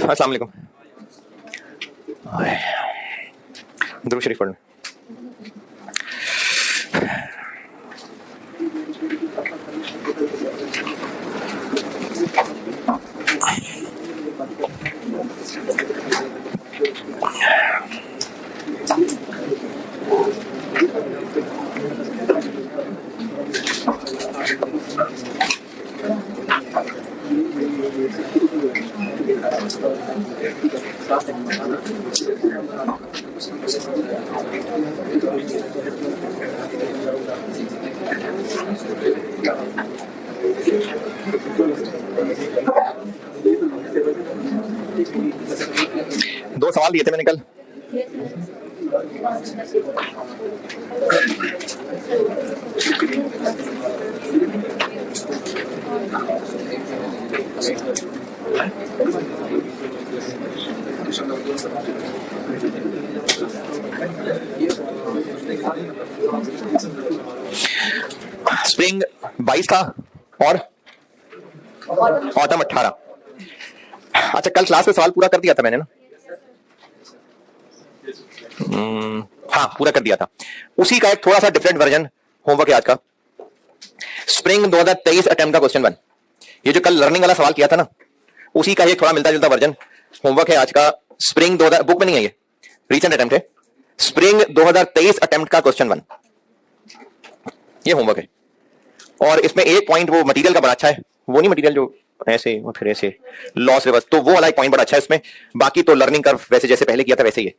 अस्सलाम वालेकुम। दुरूद शरीफ पढ़ना। दो सवाल दिए थे मैंने कल। स्प्रिंग 22 था और ऑटम 18। अच्छा, कल क्लास में सवाल पूरा कर दिया था मैंने ना? हाँ, पूरा कर दिया था। उसी का एक थोड़ा सा डिफरेंट वर्जन होमवर्क है आज का। स्प्रिंग 2023 अटेम्प्ट का क्वेश्चन 1। ये जो कल लर्निंग वाला सवाल किया था ना, उसी का एक थोड़ा मिलता जुलता वर्जन होमवर्क है आज का। स्प्रिंग 2000 बुक में नहीं है, ये रीसेंट अटेम्प्ट है। स्प्रिंग 2023 अटेम्प्ट का क्वेश्चन 1 ये होमवर्क है। और इसमें एक पॉइंट वो मटेरियल का बड़ा अच्छा है, वो नहीं मटेरियल जो ऐसे और फिर ऐसे लॉस रिवर्स, तो वो वाला एक पॉइंट बड़ा अच्छा है इसमें। बाकी तो लर्निंग कर्व वैसे जैसे पहले किया था वैसे ही है।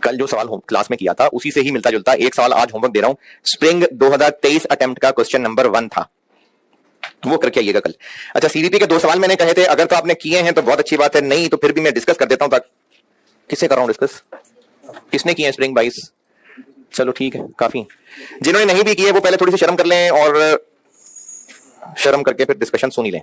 कल जो सवाल क्लास में किया था उसी से ही मिलता जुलता एक सवाल आज होमवर्क दे रहा हूं। स्प्रिंग 2023 अटेम्प्ट का क्वेश्चन नंबर 1 था, वो करके आइएगा कल। अच्छा, सीडीपी के 2 सवाल मैंने कहे थे, अगर तो आपने किए हैं तो बहुत अच्छी बात है, नहीं तो फिर भी मैं डिस्कस कर देता हूं। किससे कर रहा हूं डिस्कस? किसने किए स्प्रिंग 22? चलो ठीक है, काफी। जिन्होंने नहीं भी किए वो पहले थोड़ी सी शर्म कर लें और शर्म करके फिर डिस्कशन सुन ही लें।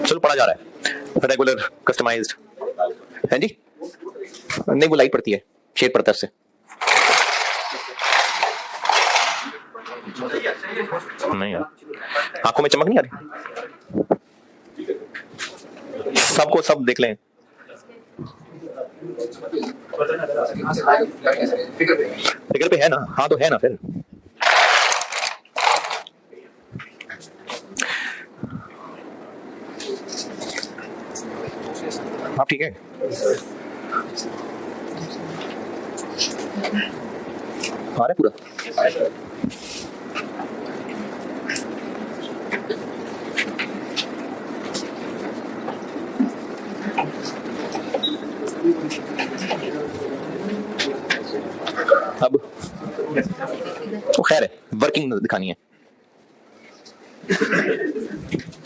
चलो पढ़ा जा रहा है। रेगुलर कस्टमाइज्ड है जी? नहीं, वो लाइट पड़ती है, शेड पड़ता है उससे। नहीं यार, आंखों में चमक नहीं आ रही? सबको सब देख लें। फिगर पे है ना? हाँ तो है ना फिर। हाँ ठीक है। आ रहा है पूरा? अब तो खैर है, वर्किंग दिखानी है।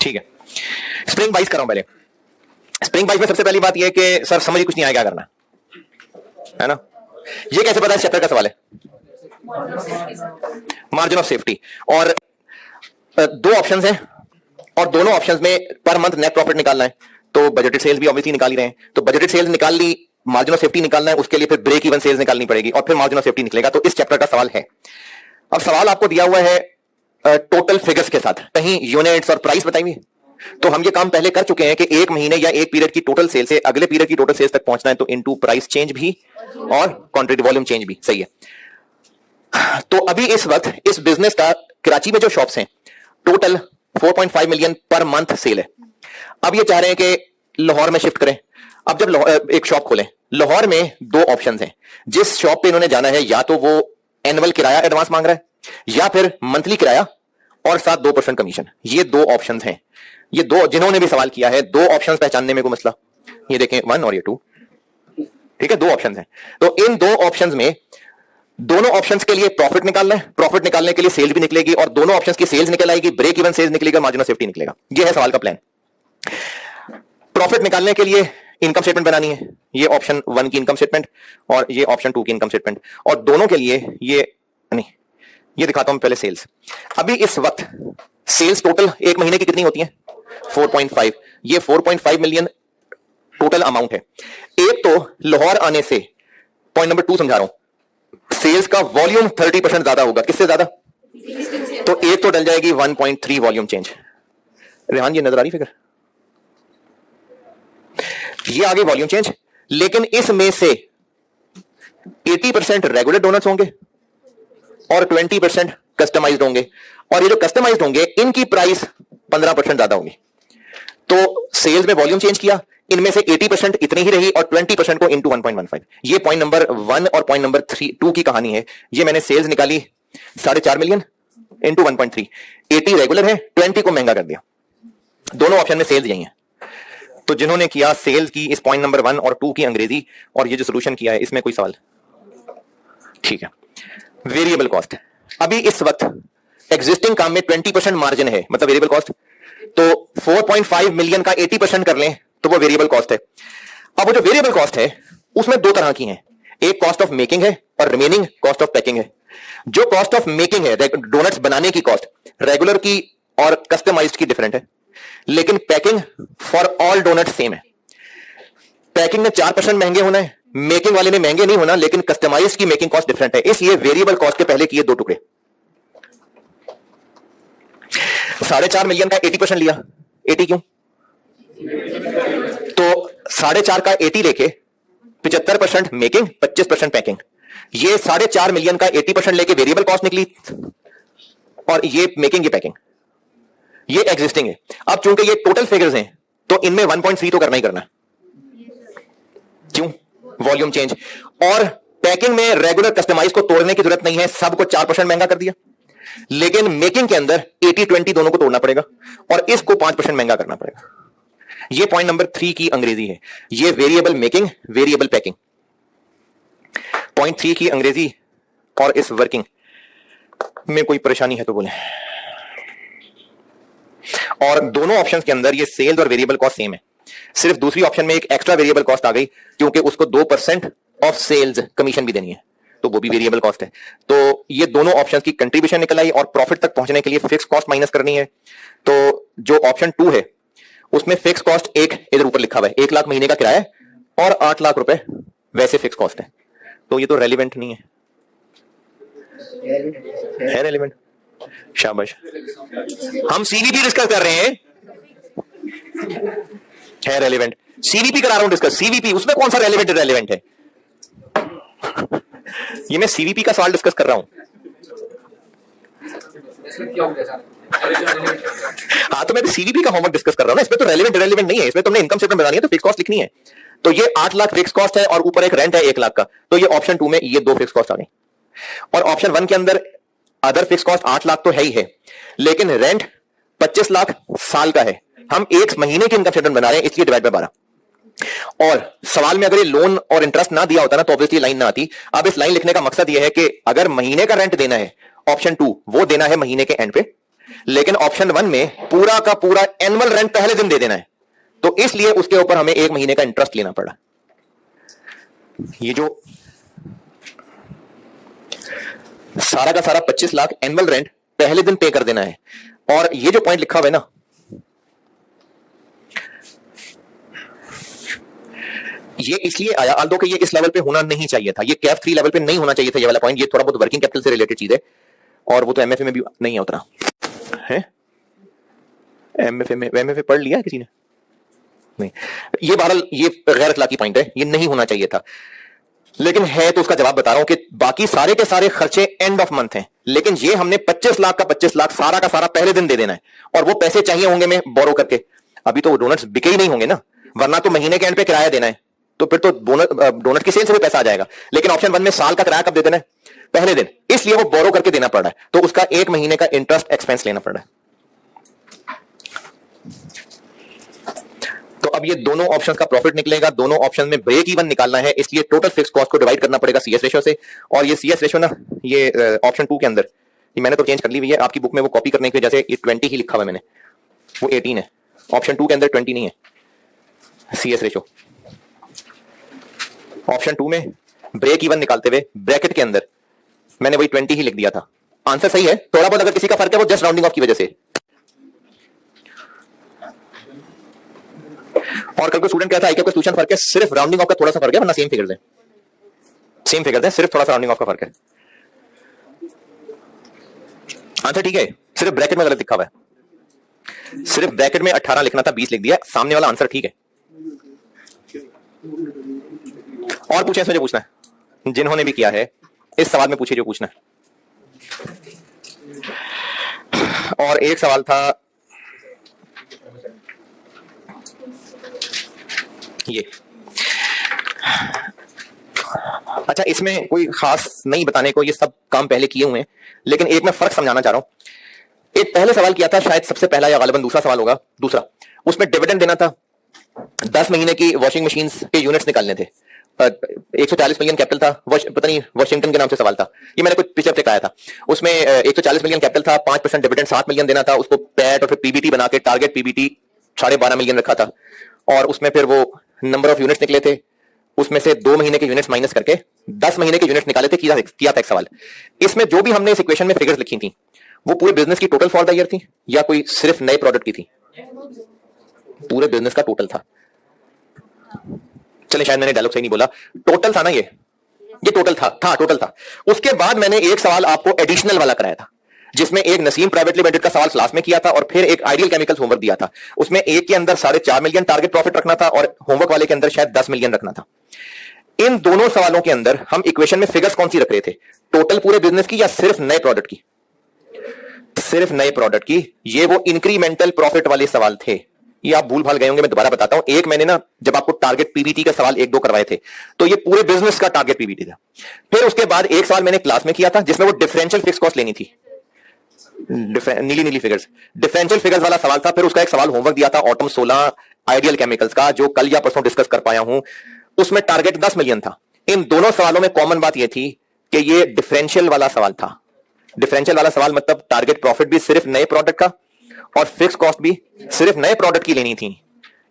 ठीक है, स्प्रिंग 22 कर रहा हूं पहले। स्प्रिंग 22 में सबसे पहली बात यह है कि सर समझ कुछ नहीं आया क्या करना है ना? ये कैसे पता है? चैप्टर का सवाल है, मार्जिन ऑफ सेफ्टी। और 2 ऑप्शंस हैं और दोनों ऑप्शंस में पर मंथ नेट प्रॉफिट निकालना है। तो बजटेड सेल्स भी ऑब्वियसली निकाल ही रहे हैं, तो बजटेड सेल्स निकाल ली, मार्जिन ऑफ सेफ्टी निकालना है, उसके लिए फिर ब्रेक इवन सेल्स निकालनी पड़ेगी और फिर मार्जिन ऑफ सेफ्टी निकलेगा। तो इस चैप्टर का सवाल है। अब सवाल आपको दिया हुआ है टोटल फिगर्स के साथ, कहीं यूनिट्स और प्राइस बताई हुई। तो हम ये काम पहले कर चुके हैं कि एक महीने या एक पीरियड की टोटल सेल से अगले पीरियड की टोटल सेल्स तक पहुंचना है, तो इनटू प्राइस चेंज भी और क्वांटिटी वॉल्यूम चेंज भी। सही है। तो अभी इस वक्त इस बिजनेस का कराची में जो शॉप्स हैं total 4.5 million per month sale है। अब ये चाह रहे हैं कि लाहौर में शिफ्ट करें। अब जब एक शॉप खोलें, लाहौर में 2 ऑप्शंस हैं। जिस शॉप पे इन्होंने जाना है, या तो वो एनुअल किराया एडवांस मांग रहा है या फिर मंथली किराया और साथ 2% कमीशन। ये 2 ऑप्शंस हैं। ये 2 जिन्होंने भी सवाल किया है, 2 ऑप्शंस पहचानने में कोई मसला? ये देखें 1 और ये 2, ठीक है, 2 ऑप्शंस हैं। तो इन 2 ऑप्शंस में दोनों ऑप्शंस के लिए प्रॉफिट निकालना है, प्रॉफिट निकालने के लिए सेल्स भी निकलेगी और दोनों ऑप्शंस की सेल्स निकल आएगी, ब्रेक इवन सेल्स निकलेगा, मार्जिन ऑफ सेफ्टी निकलेगा। यह है सवाल का प्लान। प्रॉफिट निकालने के लिए इनकम स्टेटमेंट बनानी है, ये ऑप्शन 1 की इनकम स्टेटमेंट और ये ऑप्शन 2 की इनकम स्टेटमेंट, और दोनों के लिए ये नहीं, ये दिखाता हूं पहले सेल्स। अभी इस वक्त सेल्स टोटल एक महीने की कितनी होती है? 4.5। ये 4.5 मिलियन टोटल अमाउंट है। एक तो लाहौर आने से, पॉइंट नंबर 2 समझा रहा हूं, सेल्स का वॉल्यूम 30% ज्यादा होगा। किससे ज्यादा? तो एक तो डल जाएगी 1.3 वॉल्यूम चेंज। रेहान ये नजर आ रही फिगर? ये आगे वॉल्यूम चेंज, लेकिन इसमें से 80% रेगुलर डोनट्स होंगे और 20% कस्टमाइज्ड होंगे, और ये जो कस्टमाइज्ड होंगे इनकी प्राइस 15% ज्यादा होगी। तो सेल्स में वॉल्यूम चेंज किया, इनमें से 80% इतनी ही रही और 20% को इंटू 1.15। ये पॉइंट नंबर 1 और पॉइंट नंबर 2 की कहानी है। ये मैंने सेल्स निकाली 4.5 मिलियन इंटू 1.3, 80 रेगुलर है, 20 को महंगा कर दिया। दोनों ऑप्शन में सेल्स यही है। तो जिन्होंने किया सेल्स की इस पॉइंट नंबर 1 और 2 की अंग्रेजी, और ये जो सोल्यूशन किया है इसमें कोई सवाल? ठीक है। वेरिएबल कॉस्ट, अभी इस वक्त एग्जिस्टिंग काम में 20% मार्जिन है, मतलब वेरिएबल कॉस्ट। तो 4.5 मिलियन का 80% कर लें तो वो वेरिएबल कॉस्ट है। अब वो जो वेरिएबल कॉस्ट है उसमें दो तरह की है, एक कॉस्ट ऑफ मेकिंग है और रिमेनिंग कॉस्ट ऑफ पैकिंग है। जो कॉस्ट ऑफ मेकिंग है, डोनट्स बनाने की कॉस्ट, रेगुलर की और कस्टमाइज्ड की डिफरेंट है, लेकिन packing for all donuts same है। पैकिंग में 4% महंगे होना है, मेकिंग वाले में महंगे नहीं होना, लेकिन कस्टमाइज की मेकिंग कॉस्ट डिफरेंट है। इसलिए वेरिएबल कॉस्ट के पहले किए दो टुकड़े। 4.5 मिलियन का 80% लिया। 80 क्यों? तो 4.5 का 80 लेके 75% मेकिंग, 25% पैकिंग। ये 4.5 मिलियन का 80% लेके वेरिएबल कॉस्ट निकली, और ये मेकिंग, ये पैकिंग, ये एग्जिस्टिंग है। अब चूंकि ये टोटल फिगर्स हैं तो इनमें 1.3 तो करना ही करना है। क्यों? Volume change. और पैकिंग में रेगुलर कस्टमाइज को तोड़ने की जरूरत नहीं है, सबको 4% महंगा कर दिया, लेकिन मेकिंग के अंदर 80-20 दोनों को तोड़ना पड़ेगा और इसको 5% महंगा करना पड़ेगा। ये पॉइंट नंबर 3 की अंग्रेजी है। ये variable making, variable packing. Point 3 की अंग्रेजी और इस वर्किंग में कोई परेशानी है तो बोलें। और दोनों ऑप्शंस के अंदर ये सेल्स और वेरिएबल कॉस्ट सेम है, सिर्फ दूसरी ऑप्शन में एक एक्स्ट्रा वेरिएबल कॉस्ट आ गई क्योंकि उसको 2% ऑफ सेल्स कमीशन भी देनी है, तो वो भी वेरिएबल कॉस्ट है। तो ये दोनों ऑप्शंस की कंट्रीब्यूशन निकल आई और प्रॉफिट तक पहुंचने के लिए फिक्स कॉस्ट माइनस करनी है। तो जो ऑप्शन 2 है उसमें फिक्स कॉस्ट एक इधर ऊपर लिखा हुआ है, 1 लाख महीने का किराया और 8 लाख रुपए वैसे फिक्स कॉस्ट है। तो ये तो रेलिवेंट नहीं है, है रेलिवेंट? शाबाश, हम सीवीपी डिस्कस कर रहे हैं, है रेलिवेंट। सीवीपी करा रहा हूं डिस्कस, सीवीपी, उसमें कौन सा रेलिवेंट है? ये मैं सीवीपी का सवाल डिस्कस कर रहा हूं। हाँ, तो मैं सीवीपी का होमवर्क डिस्कस कर रहा हूं ना, इसमें तो रेलिवेंट नहीं है, इसमें तुमने इनकम स्टेटमेंट बनानी है तो फिक्स कॉस्ट लिखनी है। तो ये 8 लाख फिक्स कॉस्ट है और ऊपर एक रेंट है 1 लाख का, तो ये ऑप्शन 2 में ये 2 फिक्स कॉस्ट आ गई। और ऑप्शन 1 के अंदर अदर फिक्स कॉस्ट 8 लाख तो है ही है, लेकिन रेंट 25 लाख साल का है। हम 1 महीने की इनकम स्टेटमेंट बना रहे हैं, इसलिए डिवाइड बाय 12। और सवाल में अगर ये लोन और इंटरेस्ट ना दिया होता ना तो ऑब्वियसली लाइन ना आती। अब इस लाइन लिखने का मकसद यह है कि अगर महीने का रेंट देना है, ऑप्शन 2 वो देना है महीने के एंड पे, लेकिन ऑप्शन 1 में पूरा का पूरा एनुअल रेंट पहले दिन दे देना है, तो इसलिए उसके ऊपर हमें 1 महीने का इंटरेस्ट लेना पड़ा। ये जो सारा का सारा 25 लाख एनुअल रेंट पहले दिन पे कर देना है। और ये जो पॉइंट लिखा हुआ है ना, ये इसलिए आया आल्दो कि ये इस लेवल पे होना नहीं चाहिए था, ये कैफ 3 लेवल पे नहीं होना चाहिए था ये वाला पॉइंट। ये थोड़ा बहुत वर्किंग कैपिटल से रिलेटेड चीज है और वो तो एमएफए में भी नहीं है उतना है। एमएफए पढ़ लिया किसी ने? नहीं। ये बहरहाल ये गैर अखलाकी पॉइंट है, ये नहीं होना चाहिए था, लेकिन है तो उसका जवाब बता रहा हूं कि बाकी सारे के सारे खर्चे एंड ऑफ मंथ हैं, लेकिन ये हमने 25 लाख का 25 लाख सारा का सारा पहले दिन दे देना है और वो पैसे चाहिए होंगे मैं बोरो करके। अभी तो डोनट्स बिके ही नहीं होंगे ना, वरना तो महीने के एंड पे किराया देना है, तो फिर तो डोनट की सेल से भी पैसा आ जाएगा। लेकिन ऑप्शन 1 में साल का किराया कब दे देना है? पहले दिन, इसलिए वो बोरो करके देना पड़ रहा है, तो उसका 1 महीने का इंटरेस्ट एक्सपेंस लेना पड़ रहा है। तो अब ये दोनों ऑप्शंस का प्रॉफिट निकलेगा, दोनों ऑप्शन में ब्रेक इवन निकालना है, इसलिए टोटल फिक्स कॉस्ट को डिवाइड करना पड़ेगा सीएस रेशो से। और ये सीएस रेशो ना, ये ऑप्शन 2 के अंदर, ये मैंने तो चेंज कर ली हुई है, आपकी बुक में वो कॉपी करने की वजह से ये 20 ही लिखा हुआ है मैंने, वो 18 है। ऑप्शन 2 के अंदर 20 नहीं है सीएस रेशो। ऑप्शन 2 में ब्रेक इवन निकालते हुए ब्रैकेट के अंदर मैंने वही 20 ही लिख दिया था। आंसर सही है, थोड़ा बहुत अगर किसी का फर्क है वो जस्ट राउंडिंग ऑफ की वजह से। और कल को स्टूडेंट कहता है कि ट्यूशन फर्क है, सिर्फ राउंडिंग ऑफ का थोड़ा सा फर्क है, वरना सेम फिगर्स है, सेम फिगर्स है, सिर्फ थोड़ा सा राउंडिंग ऑफ का फर्क है। आंसर ठीक है, सिर्फ ब्रैकेट में गलत लिखा हुआ है, सिर्फ ब्रैकेट में 18 लिखना था, 20 लिख दिया, सामने वाला आंसर ठीक है। और पूछे इसमें जो पूछना है, जिन्होंने भी किया है इस सवाल में पूछे जो पूछना है। और एक सवाल था ये, अच्छा इसमें कोई खास नहीं बताने को, ये सब काम पहले किए हुए हैं, लेकिन एक मैं फर्क समझाना चाह रहा हूं। एक पहले सवाल किया था, शायद सबसे पहला या गालिबन दूसरा सवाल होगा, दूसरा, उसमें डिविडेंड देना था, 10 महीने की वॉशिंग मशीन के यूनिट्स निकालने थे, 140 मिलियन कैपिटल था, पता नहीं वाशिंगटन के नाम से सवाल था, ये मैंने कुछ पिक्चर तक आया था, उसमें 140 मिलियन कैपिटल था, 5% डिविडेंड 7 मिलियन देना था, उसको पैट और फिर पीबीटी बना के टारगेट पीबीटी 12.5 मिलियन रखा था, और उसमें फिर वो नंबर ऑफ यूनिट्स निकले थे, उसमें से 2 महीने के यूनिट्स माइनस करके 10 महीने के यूनिट्स निकाले थे, किया था एक सवाल। इसमें जो भी हमने इस इक्वेशन में फिगर्स लिखी थी वो पूरे बिजनेस की टोटल फॉर द ईयर थी या कोई सिर्फ नए प्रोडक्ट की थी? पूरे बिजनेस का टोटल था। चले शायद मैंने डायलॉग सही नहीं बोला, टोटल था ना, ये टोटल था टोटल था। उसके बाद मैंने एक सवाल आपको एडिशनल वाला कराया था, जिसमें एक नसीम प्राइवेट लिमिटेड का सवाल क्लास में किया था, और फिर एक आइडियल केमिकल्स होमवर्क दिया था, उसमें एक के अंदर 4.5 मिलियन टारगेट प्रॉफिट रखना था और होमवर्क वाले के अंदर शायद 10 मिलियन रखना था। इन दोनों सवालों के अंदर हम इक्वेशन में फिगर्स कौन सी रख रहे थे, टोटल पूरे बिजनेस की या सिर्फ नए प्रोडक्ट की? सिर्फ नए प्रोडक्ट की। ये वो इंक्रीमेंटल प्रॉफिट वाले सवाल थे, ये आप भूल भाल गए होंगे, मैं दोबारा बताता हूं। एक मैंने ना जब आपको टारगेट पीबीटी का सवाल 1-2 करवाए थे, तो ये पूरे बिजनेस का टारगेट पीबीटी था। फिर उसके बाद एक सवाल मैंने क्लास में किया था जिसमें वो डिफरेंशियल फिक्स कॉस्ट लेनी थी, नीली फिगर्स, डिफरेंशियल फिगर्स वाला सवाल था। फिर उसका एक सवाल होमवर्क दिया था ऑटम 16 आइडियल केमिकल्स का, जो कल या परसों डिस्कस कर पाया हूं, उसमें टारगेट 10 मिलियन था। इन दोनों सवालों में कॉमन बात यह थी कि ये डिफरेंशियल वाला सवाल था। डिफरेंशियल वाला सवाल मतलब टारगेट प्रॉफिट भी सिर्फ नए प्रोडक्ट का और फिक्स कॉस्ट भी सिर्फ नए प्रोडक्ट की लेनी थी।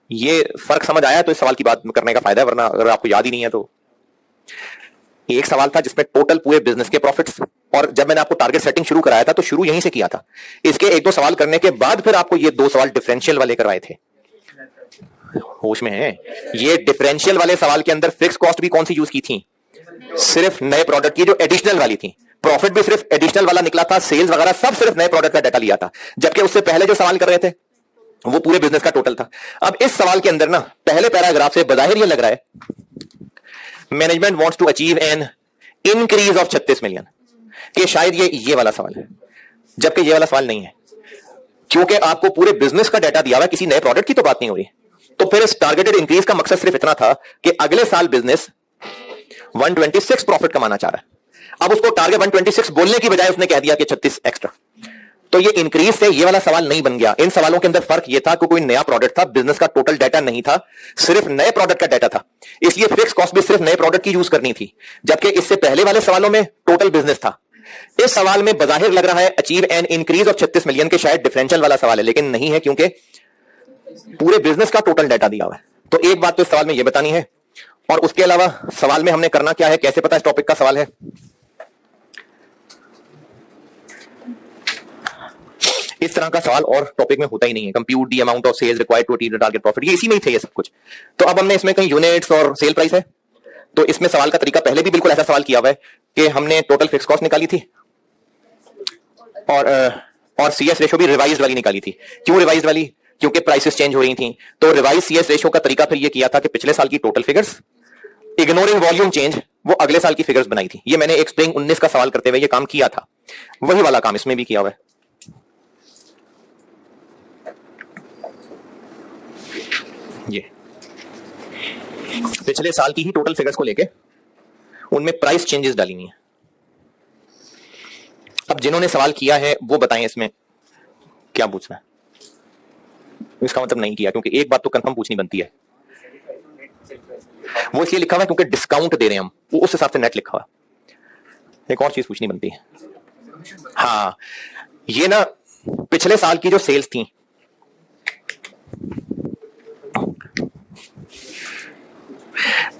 ये फर्क समझ आया तो इस सवाल की बात करने का फायदा है, वरना अगर आपको याद ही नहीं है तो। एक सवाल था जिसमें टोटल पूरे बिजनेस के प्रॉफिट्स, और जब मैंने आपको टारगेट सेटिंग शुरू कराया था तो शुरू यहीं से किया था। इसके 1-2 सवाल करने के बाद फिर आपको ये 2 सवाल डिफरेंशियल वाले करवाए थे। होश में है? ये डिफरेंशियल वाले सवाल के अंदर फिक्स कॉस्ट भी कौन सी यूज की थी? सिर्फ नए प्रोडक्ट की, जो एडिशनल वाली थी। प्रॉफिट भी सिर्फ एडिशनल वाला निकला था, सेल्स वगैरह सब सिर्फ नए प्रोडक्ट का डाटा लिया था। जबकि उससे पहले जो सवाल कर रहे थे वो पूरे बिजनेस का टोटल था। अब इस सवाल के अंदर ना पहले पैराग्राफ से बजाहिर ये लग रहा है management wants to achieve an increase of 36 million, कि शायद ये वाला सवाल है, जबकि ये वाला सवाल नहीं है, क्योंकि आपको पूरे बिजनेस का डाटा दिया हुआ है, किसी नए प्रोडक्ट की तो बात नहीं हो रही। तो फिर इस टारगेटेड इंक्रीज का मकसद सिर्फ इतना था कि अगले साल बिजनेस 126 प्रॉफिट कमाना चाह रहा है। अब उसको टारगेट 126 बोलने की बजाय उसने कह दिया कि 36 एक्स्ट्रा, तो ये इंक्रीज से ये वाला सवाल नहीं बन गया। इन सवालों के अंदर फर्क ये था कि कोई नया प्रोडक्ट था, बिजनेस का टोटल डाटा नहीं था, सिर्फ नए प्रोडक्ट का डाटा था, इसलिए फिक्स कॉस्ट भी सिर्फ नए प्रोडक्ट की यूज करनी थी। जबकि इससे पहले वाले सवालों में टोटल बिजनेस था। इस सवाल में बजाहिर लग रहा है achieve an increase of 36 million के शायद डिफरेंशियल वाला सवाल है, लेकिन नहीं है, क्योंकि पूरे बिजनेस का टोटल डाटा दिया हुआ है। तो एक बात तो इस सवाल में यह बतानी है, और उसके अलावा सवाल में हमने करना क्या है, कैसे पता इस टॉपिक का सवाल है? इस तरह का सवाल और टॉपिक में होता ही नहीं है। Compute the amount of sales required to achieve the target profit, ये इसी में ही थे ये सब कुछ। तो अब हमने इसमें कहीं यूनिट्स और सेल प्राइस है, तो इसमें सवाल का तरीका पहले भी बिल्कुल ऐसा सवाल किया हुआ है कि हमने टोटल फिक्स कॉस्ट निकाली थी और सीएस रेशो भी रिवाइज्ड वाली निकाली थी। क्यों रिवाइज्ड वाली? क्योंकि प्राइसेस चेंज हो रही थी। तो रिवाइज सीएस रेशो का तरीका फिर ये किया था कि पिछले साल की total figures ignoring volume change, वो अगले साल की फिगर्स बनाई थी। ये मैंने एक स्प्रिंग 19 का सवाल करते हुए ये काम किया था, वही वाला काम इसमें भी किया हुआ है। ये पिछले साल की ही टोटल फिगर्स को लेके उनमें प्राइस चेंजेस डाली हुई है। अब जिन्होंने सवाल किया है वो बताएं इसमें क्या पूछना है। इसका मतलब नहीं किया, क्योंकि एक बात तो कंफर्म पूछनी बनती है। वो इसलिए लिखा हुआ है क्योंकि डिस्काउंट दे रहे हैं हम, वो उस हिसाब से नेट लिखा हुआ है। एक और चीज पूछनी बनती है। हाँ, ये ना पिछले साल की जो सेल्स थी,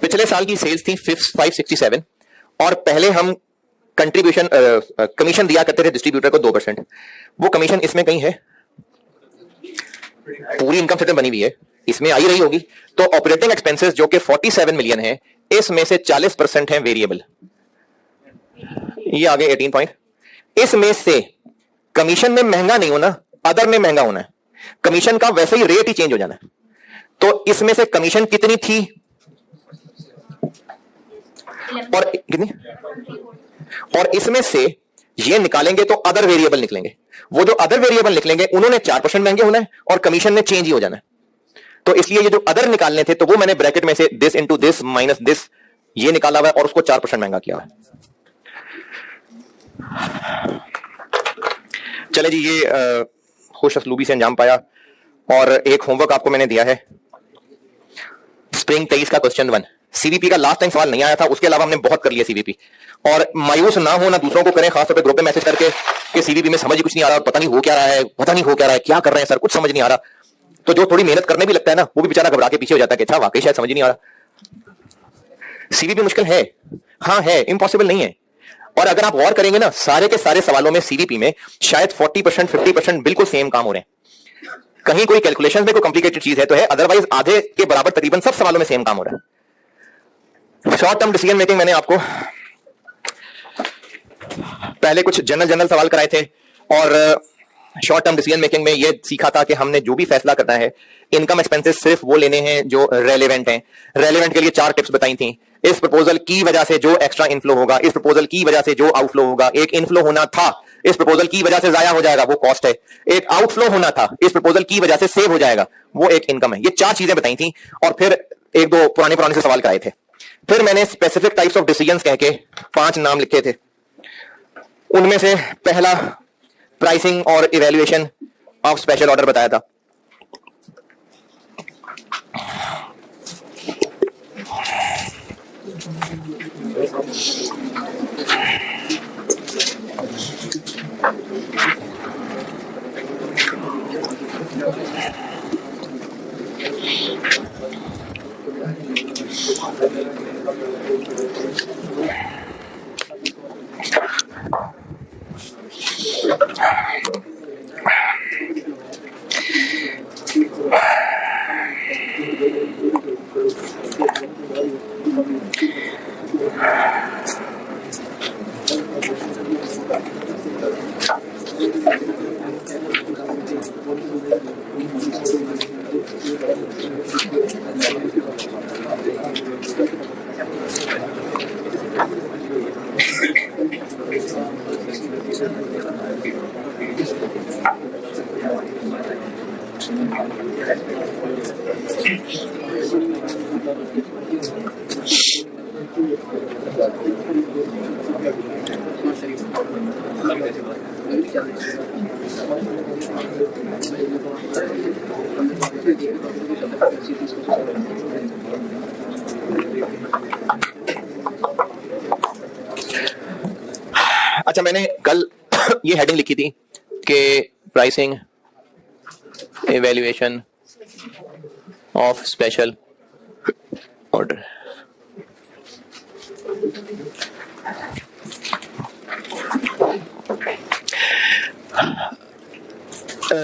पिछले साल की सेल्स थी 567, और पहले हम कंट्रीब्यूशन कमीशन दिया करते थे डिस्ट्रीब्यूटर को 2%। वो कमीशन इसमें कहीं है? पूरी इनकम स्टेटमेंट बनी हुई है, इसमें आई रही होगी। तो ऑपरेटिंग एक्सपेंसेस जो कि 47 मिलियन है, इसमें से 40% है वेरिएबल, ये आगे 18 पॉइंट। इसमें से कमीशन में महंगा नहीं होना, अदर में महंगा होना है। कमीशन का वैसे ही रेट ही चेंज हो जाना है। तो इसमें से कमीशन कितनी थी और कितनी, और इसमें से ये निकालेंगे तो अदर वेरिएबल निकलेंगे। वो जो अदर वेरिएबल निकलेंगे उन्होंने 4% महंगे होना है और कमीशन ने चेंज ही हो जाना है। तो इसलिए ये जो अदर निकालने थे, तो वो मैंने ब्रैकेट में से this into this minus this ये निकाला हुआ है और उसको 4% महंगा किया है। चले जी, ये खुश असलूबी से अंजाम पाया। और एक होमवर्क आपको मैंने दिया है, स्प्रिंग 23 का क्वेश्चन 1। सीवीपी का लास्ट टाइम सवाल नहीं आया था, उसके अलावा हमने बहुत कर लिया सीवीपी। और मायूस ना हो, ना दूसरों को करें, खासतौर पे ग्रुप में मैसेज करके कि सीवीपी में समझ ही कुछ नहीं आ रहा, पता नहीं हो क्या रहा है, पता नहीं हो क्या रहा है, क्या कर रहे हैं सर, कुछ समझ नहीं आ रहा। तो जो थोड़ी मेहनत करने भी लगता है ना, वो भी बेचारा घबरा के पीछे हो जाता है कि अच्छा वाकई शायद समझ ही नहीं आ रहा। सीवीपी मुश्किल है, हाँ है, इम्पॉसिबल नहीं है। और अगर आप गौर करेंगे ना, सारे के सारे सवालों में सीवीपी में शायद 40% 50% बिल्कुल सेम काम हो रहे हैं। कहीं कोई कैलकुलेशन में कोई कॉम्प्लिकेटेड चीज है तो है, अदरवाइज आधे के बराबर तकरीबन सब सवालों में सेम काम हो रहा है। शॉर्ट टर्म डिसीजन मेकिंग मैंने आपको पहले कुछ जनरल सवाल कराए थे, और शॉर्ट टर्म डिसीजन मेकिंग में ये सीखा था कि हमने जो भी फैसला करना है, इनकम एक्सपेंसेस सिर्फ वो लेने हैं जो रेलेवेंट हैं। रेलेवेंट के लिए 4 टिप्स बताई थी। इस प्रपोजल की वजह से जो एक्स्ट्रा इनफ्लो होगा, इस प्रपोजल की वजह से जो आउटफ्लो होगा, एक इनफ्लो होना था, इस प्रपोजल की वजह से जाया हो जाएगा, वो कॉस्ट है। एक आउटफ्लो होना था, इस प्रपोजल की वजह से सेव हो जाएगा, वो एक इनकम है। ये 4 चीजें बताई थी, और फिर एक दो पुराने से सवाल कराए थे। फिर मैंने स्पेसिफिक टाइप्स ऑफ डिसीजंस कह के 5 नाम लिखे थे। उनमें से पहला प्राइसिंग और इवैल्यूएशन ऑफ स्पेशल ऑर्डर बताया था। अच्छा, मैंने कल ये हेडिंग लिखी थी कि pricing evaluation of special order.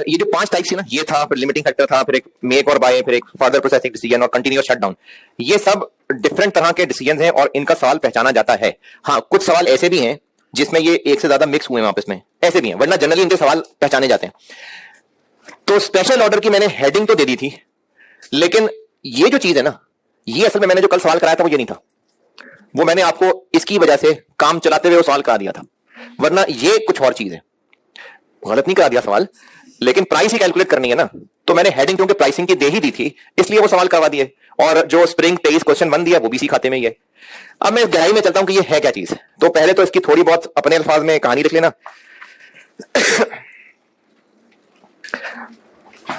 ये जो 5 टाइप्स थी ना, ये था, फिर लिमिटिंग फैक्टर था, फिर एक मेक और बाय, फिर एक फर्दर प्रोसेसिंग डिसीजन और कंटीन्यूअस शटडाउन। ये सब डिफरेंट तरह के डिसीजन हैं और इनका सवाल पहचाना जाता है। हाँ, कुछ सवाल ऐसे भी हैं जिसमें ये एक से ज्यादा मिक्स हुए हैं आपस में, ऐसे भी हैं, वरना जनरली इनके सवाल पहचाने जाते हैं। तो स्पेशल ऑर्डर की मैंने हेडिंग तो दे दी थी, लेकिन ये जो चीज है ना, ये असल में मैंने जो कल सवाल कराया था वो ये नहीं था। वो मैंने आपको इसकी वजह से काम चलाते हुए वो सवाल करा दिया था, वरना ये कुछ और चीज है। गलत नहीं करा दिया सवाल, लेकिन प्राइस ही कैलकुलेट करनी है ना, तो मैंने हेडिंग क्योंकि प्राइसिंग की दे ही दी थी, इसलिए वो सवाल करवा दिए। और जो स्प्रिंग 23 क्वेश्चन 1 दिया वो भी इसी खाते में ही है। अब मैं गहराई में चलता हूं कि ये है क्या चीज। तो पहले तो इसकी थोड़ी बहुत अपने अल्फाज में कहानी लिख लेना।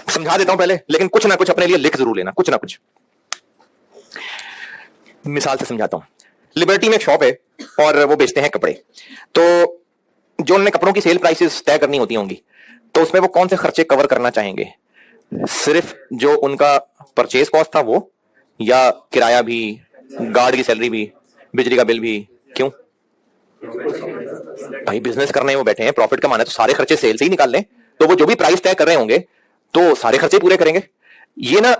समझा देता हूं पहले, लेकिन कुछ ना कुछ अपने लिए लिख जरूर लेना, कुछ ना कुछ। मिसाल से समझाता हूं। लिबर्टी में एक शॉप है और वो बेचते हैं कपड़े। तो जो उन्होंने कपड़ों की सेल प्राइसेस तय करनी होती होंगी, तो उसमें वो कौन से खर्चे कवर करना चाहेंगे? सिर्फ जो उनका परचेज कॉस्ट था वो, या किराया भी, गार्ड की सैलरी भी, बिजली का बिल भी? क्यों भाई? बिजनेस करने वो बैठे हैं, प्रॉफिट कमाना है, तो सारे खर्चे सेल से ही निकाल लें। तो वो जो भी प्राइस तय कर रहे होंगे तो सारे खर्चे पूरे करेंगे। ये ना,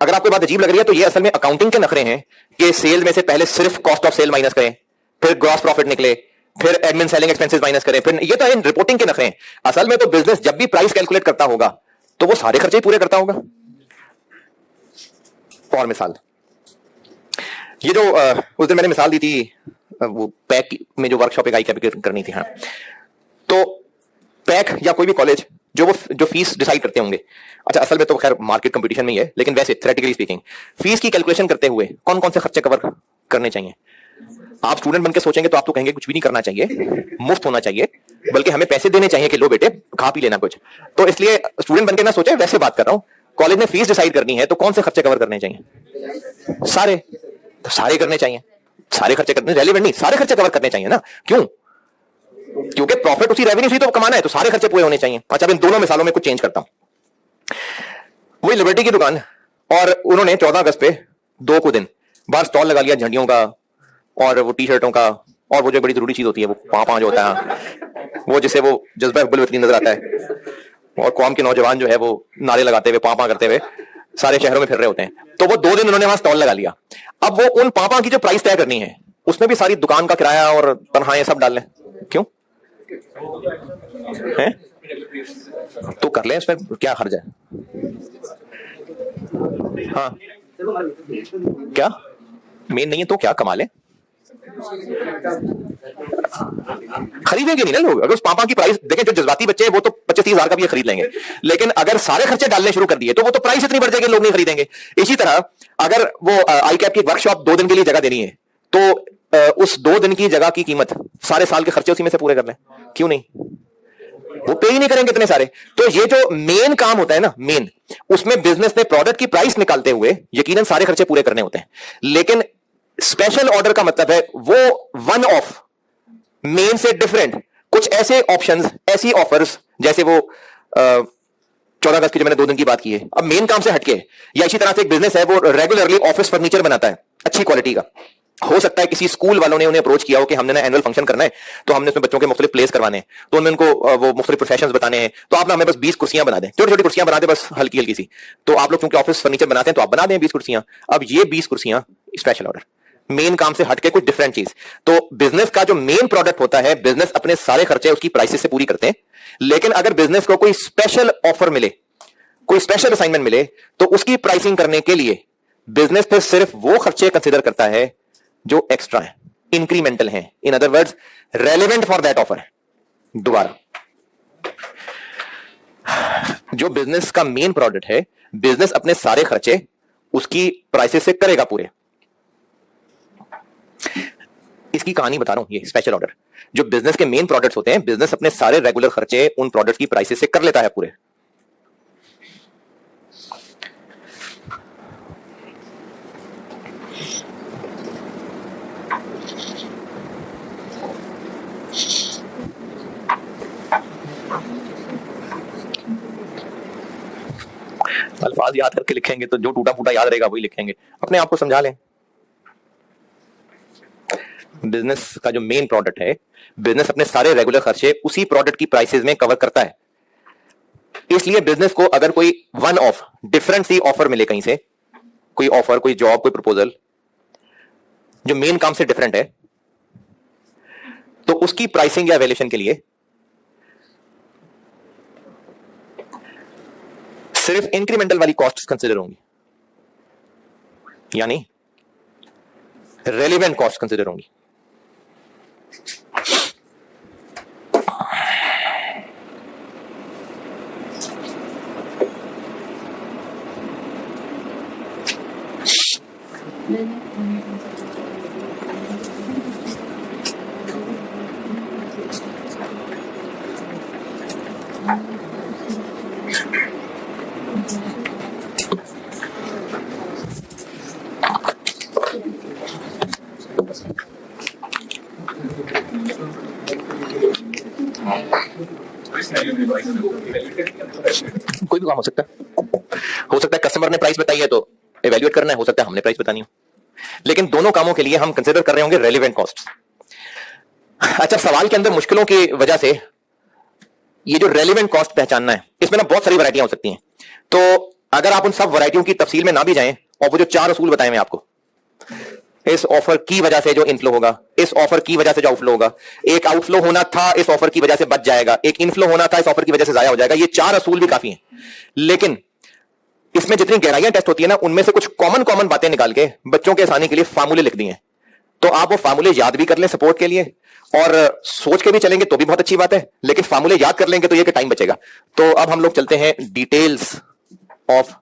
अगर आपको बात अजीब लग रही है तो ये असल में अकाउंटिंग के नखरे हैं कि सेल में से पहले सिर्फ कॉस्ट ऑफ सेल माइनस करें, फिर ग्रॉस प्रॉफिट निकले, फिर एडमिन सेलिंग एक्सपेंसेस माइनस करें, फिर ये तो इन रिपोर्टिंग के नखरे हैं। असल में तो बिजनेस जब भी प्राइस कैलकुलेट करता होगा तो वो सारे खर्चे पूरे करता होगा। और मिसाल, ये जो उस दिन मैंने मिसाल दी थी, वो पैक में जो वर्कशॉप एक आई करनी थी। हाँ, तो पैक या कोई भी कॉलेज जो फीस डिसाइड करते होंगे, अच्छा असल में तो खैर मार्केट कंपटीशन में ही है, लेकिन वैसे थ्योरेटिकली स्पीकिंग फीस की कैलकुलेशन करते हुए कौन कौन से खर्चे कवर करने चाहिए? आप स्टूडेंट बनकर सोचेंगे तो आप तो कहेंगे कुछ भी नहीं करना चाहिए, मुफ्त होना चाहिए, बल्कि हमें पैसे देने चाहिए कि लो बेटे खा पी लेना कुछ। तो इसलिए स्टूडेंट बनकर ना सोचे, वैसे बात कर रहा हूं। कॉलेज ने फीस डिसाइड करनी है तो कौन से खर्चे कवर करने चाहिए? सारे। तो सारे करने चाहिए, सारे खर्चे करने, रेलेवेंट नहीं, सारे खर्चे कवर करने चाहिए ना। क्यों? क्योंकि प्रॉफिट उसी रेवेन्यू से तो कमाना है, तो सारे खर्चे पूरे होने चाहिए। अच्छा, इन दोनों मिसालों में कुछ चेंज करता हूं। वही लिबर्टी की दुकान, और उन्होंने 14 अगस्त पे 2 को दिन बाहर स्टॉल लगा लिया झंडियों का और वो टी शर्टों का, और वो जो बड़ी जरूरी चीज होती है वो पापा जो होता है, वो जिसे वो जज्बा हुब्बुल वतनी नजर आता है, और कौम के नौजवान जो है वो नारे लगाते हुए पापा करते हुए सारे शहरों में फिर रहे होते हैं। तो वो 2 दिन उन्होंने वहां स्टॉल लगा लिया। अब वो उन पापा की जो प्राइस तय करनी है उसमें भी सारी दुकान का किराया और तनख्वाहें सब डाल लें। क्यों है? तो कर ले, इसमें क्या हर्ज है? हाँ, क्या मेन नहीं है तो क्या कमा ले? खरीदेंगे नहीं ना लोग। अगर उस पापा की प्राइस देखें, जो जज्बाती बच्चे हैं वो तो 25-30 हजार का भी खरीद लेंगे, लेकिन अगर सारे खर्चे डालने शुरू कर दिए तो वो तो प्राइस इतनी बढ़ जाएगी, लोग नहीं खरीदेंगे। इसी तरह अगर वो आई कैप की वर्कशॉप 2 दिन के लिए जगह देनी है तो उस 2 दिन की जगह की कीमत सारे साल के खर्चे उसी में से पूरे कर लें। क्यों नहीं? वो पे ही नहीं करेंगे इतने सारे। तो ये जो मेन काम होता है ना, मेन, उसमें बिजनेस ने प्रोडक्ट की प्राइस निकालते हुए यकीनन सारे खर्चे पूरे करने होते हैं। लेकिन स्पेशल ऑर्डर का मतलब है वो वन ऑफ, मेन से डिफरेंट कुछ ऐसे ऑप्शंस, ऐसी ऑफर्स, जैसे वो 14 अगस्त की जो मैंने 2 दिन की बात की है, अब मेन काम से हटके, या इसी तरह से एक बिजनेस है वो रेगुलरली ऑफिस फर्नीचर बनाता है अच्छी क्वालिटी का। हो सकता है किसी स्कूल वालों ने उन्हें अप्रोच किया हो कि हमने ना एनुअल फंक्शन करना है, तो हमने उसमें बच्चों के मुख्तलिफ प्लेस करवाने हैं, तो उनमें उनको वो मुख्तलिफ प्रोफेशंस बताने हैं, तो आप ना हमें बस 20 कुर्सियां बना दें, छोटी छोटी कुर्सियां बना दें, बस हल्की हल्की सी। तो आप लोग क्योंकि ऑफिस फर्नीचर बनाते हैं तो आप बना दें 20 कुर्सियां। अब ये 20 कुर्सियां स्पेशल ऑर्डर, मेन काम से हटके कुछ डिफरेंट चीज। तो बिजनेस का जो मेन प्रोडक्ट होता है, बिजनेस अपने सारे खर्चे उसकी प्राइसेस से पूरी करते हैं। लेकिन अगर बिजनेस को कोई स्पेशल ऑफर मिले, कोई स्पेशल असाइनमेंट मिले, तो उसकी प्राइसिंग करने के लिए बिजनेस फिर सिर्फ वो खर्चे कंसिडर करता है जो एक्स्ट्रा है, इंक्रीमेंटल है, in other words relevant for that offer है। दोबारा, जो बिजनेस का मेन प्रोडक्ट है, बिजनेस अपने सारे खर्चे उसकी प्राइसेस से करेगा पूरे। इसकी कहानी बता रहा हूं, ये स्पेशल ऑर्डर। जो बिजनेस के मेन प्रोडक्ट्स होते हैं, बिजनेस अपने सारे रेगुलर खर्चे उन प्रोडक्ट्स की प्राइसेस से कर लेता है पूरे। अल्फाज याद करके लिखेंगे तो जो टूटा फूटा याद रहेगा वही लिखेंगे, अपने आप को समझा लें। बिजनेस का जो मेन प्रोडक्ट है, बिजनेस अपने सारे रेगुलर खर्चे उसी प्रोडक्ट की प्राइसेस में कवर करता है। इसलिए बिजनेस को अगर कोई वन ऑफ डिफरेंट सी ऑफर मिले कहीं से, कोई ऑफर, कोई जॉब, कोई प्रपोजल जो मेन काम से डिफरेंट है, तो उसकी प्राइसिंग या वैल्यूएशन के लिए सिर्फ इंक्रीमेंटल वाली कॉस्ट कंसिडर होंगी, यानी रेलिवेंट कॉस्ट कंसिडर होंगी। कोई भी काम हो सकता है कस्टमर ने प्राइस बताई है तो एवेल्युएट करना है, हो सकता है हमने प्राइस बतानी हो, लेकिन दोनों कामों के लिए हम कंसीडर कर रहे होंगे रेलेवेंट कॉस्ट। अच्छा, सवाल के अंदर मुश्किलों की वजह से ये जो रेलेवेंट कॉस्ट पहचानना है, इसमें ना बहुत सारी वैरायटियां हो सकती हैं। तो अगर आप उन सब वैरायटियों की तफसील में ना भी जाएं, और वो जो 4 असूल बताए मैं आपको, इस ऑफर की वजह से जो इनफ्लो होगा, इस ऑफर की वजह से जो आउटफ्लो होगा, एक आउटफ्लो होना था इस ऑफर की वजह से बच जाएगा, एक इनफ्लो होना था इस ऑफर की वजह से जाया हो जाएगा, ये 4 असूल भी काफी हैं। लेकिन इसमें जितनी गहराइयां टेस्ट होती है ना, उनमें से कुछ कॉमन बातें निकाल के बच्चों के आसानी के लिए फार्मूले लिख दिए हैं। तो आप वो फार्मूले याद भी कर लें सपोर्ट के लिए, और सोच के भी चलेंगे तो भी बहुत अच्छी बात है, लेकिन फार्मूले याद कर लेंगे तो ये कि टाइम बचेगा। तो अब हम लोग चलते हैं डिटेल्स ऑफ